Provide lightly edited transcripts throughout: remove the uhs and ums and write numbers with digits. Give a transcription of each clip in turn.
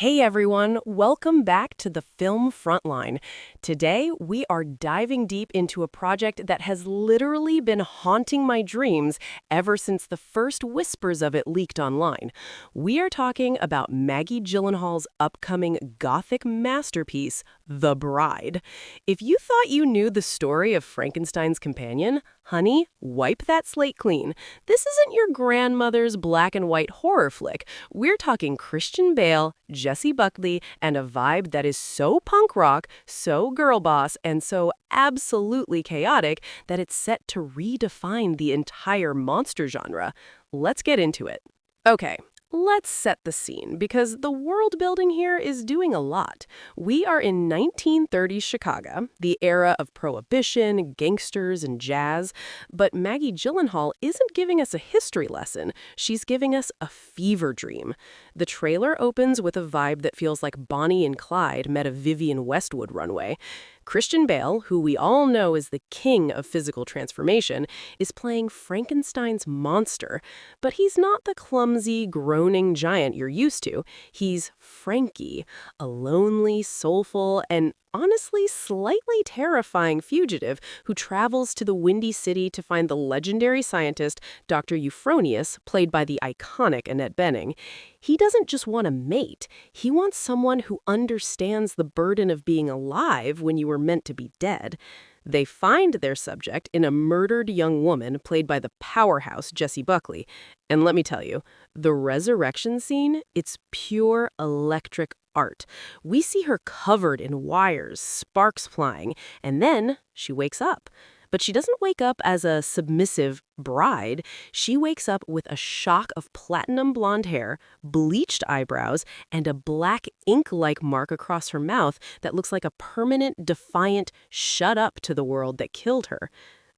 Hey everyone, welcome back to the Film Frontline. Today, we are diving deep into a project that has literally been haunting my dreams ever since the first whispers of it leaked online. We are talking about Maggie Gyllenhaal's upcoming Gothic masterpiece, The Bride. If you thought you knew the story of Frankenstein's companion, honey, wipe that slate clean. This isn't your grandmother's black and white horror flick. We're talking Christian Bale, Jessie Buckley, and a vibe that is so punk rock, so girl boss, and so absolutely chaotic that it's set to redefine the entire monster genre. Let's get into it. Okay. Let's set the scene, because the world building here is doing a lot. We are in 1930s Chicago, the era of prohibition, gangsters, and jazz. But Maggie Gyllenhaal isn't giving us a history lesson. She's giving us a fever dream. The trailer opens with a vibe that feels like Bonnie and Clyde met a Vivienne Westwood runway. Christian Bale, who we all know is the king of physical transformation, is playing Frankenstein's monster. But he's not the clumsy, groaning giant you're used to. He's Frankie, a lonely, soulful, and honestly slightly terrifying fugitive who travels to the Windy City to find the legendary scientist Dr. Euphronius, played by the iconic Annette Bening. He doesn't just want a mate. He wants someone who understands the burden of being alive when you were meant to be dead. They find their subject in a murdered young woman played by the powerhouse Jessie Buckley. And let me tell you, the resurrection scene, it's pure electric art. We see her covered in wires, sparks flying, and then she wakes up. But she doesn't wake up as a submissive bride. She wakes up with a shock of platinum blonde hair, bleached eyebrows, and a black ink-like mark across her mouth that looks like a permanent, defiant shut up to the world that killed her.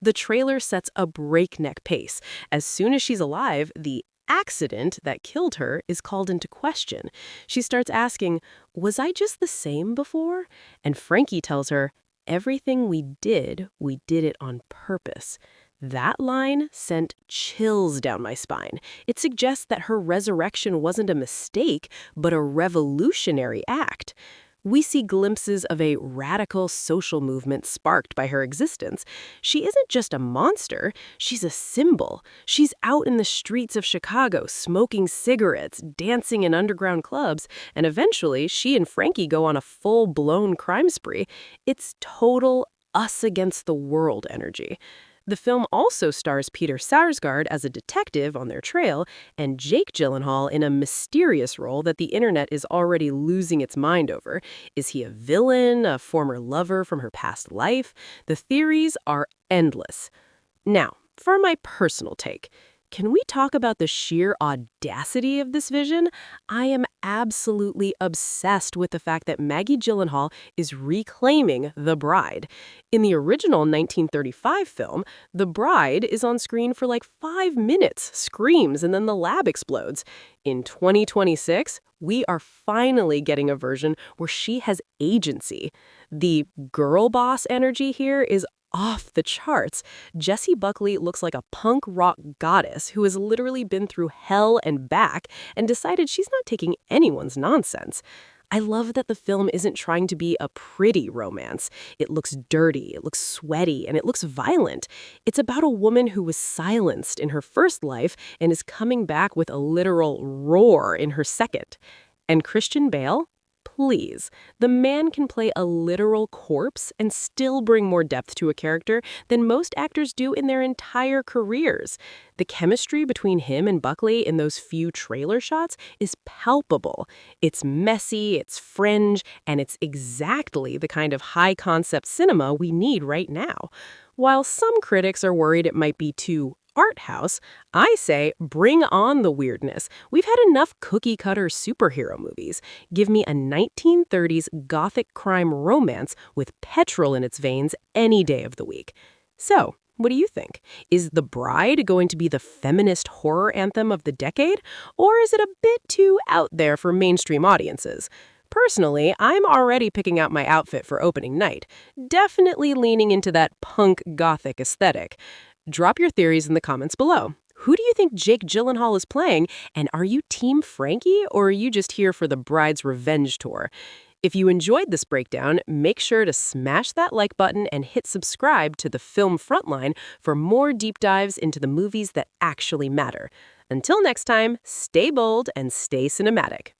The trailer sets a breakneck pace. As soon as she's alive, the accident that killed her is called into question. She starts asking, "Was I just the same before?" And Frankie tells her, "Everything we did it on purpose." That line sent chills down my spine. It suggests that her resurrection wasn't a mistake, but a revolutionary act. We see glimpses of a radical social movement sparked by her existence. She isn't just a monster, she's a symbol. She's out in the streets of Chicago, smoking cigarettes, dancing in underground clubs, and eventually she and Frankie go on a full-blown crime spree. It's total us against the world energy. The film also stars Peter Sarsgaard as a detective on their trail, and Jake Gyllenhaal in a mysterious role that the internet is already losing its mind over. Is he a villain, a former lover from her past life? The theories are endless. Now, for my personal take, can we talk about the sheer audacity of this vision? I am absolutely obsessed with the fact that Maggie Gyllenhaal is reclaiming The Bride. In the original 1935 film, The Bride is on screen for like 5 minutes, screams, and then the lab explodes. In 2026, we are finally getting a version where she has agency. The girl boss energy here is off the charts. Jessie Buckley looks like a punk rock goddess who has literally been through hell and back and decided she's not taking anyone's nonsense. I love that the film isn't trying to be a pretty romance. It looks dirty, it looks sweaty, and it looks violent. It's about a woman who was silenced in her first life and is coming back with a literal roar in her second. And Christian Bale? Please. The man can play a literal corpse and still bring more depth to a character than most actors do in their entire careers. The chemistry between him and Buckley in those few trailer shots is palpable. It's messy, it's fringe, and it's exactly the kind of high-concept cinema we need right now. While some critics are worried it might be too art house, I say bring on the weirdness. We've had enough cookie-cutter superhero movies. Give me a 1930s gothic crime romance with petrol in its veins any day of the week. So, what do you think? Is The Bride going to be the feminist horror anthem of the decade? Or is it a bit too out there for mainstream audiences? Personally, I'm already picking out my outfit for opening night. Definitely leaning into that punk-gothic aesthetic. Drop your theories in the comments below. Who do you think Jake Gyllenhaal is playing? And are you Team Frankie, or are you just here for the bride's revenge tour? If you enjoyed this breakdown, make sure to smash that like button and hit subscribe to the Film Frontline for more deep dives into the movies that actually matter. Until next time, stay bold and stay cinematic.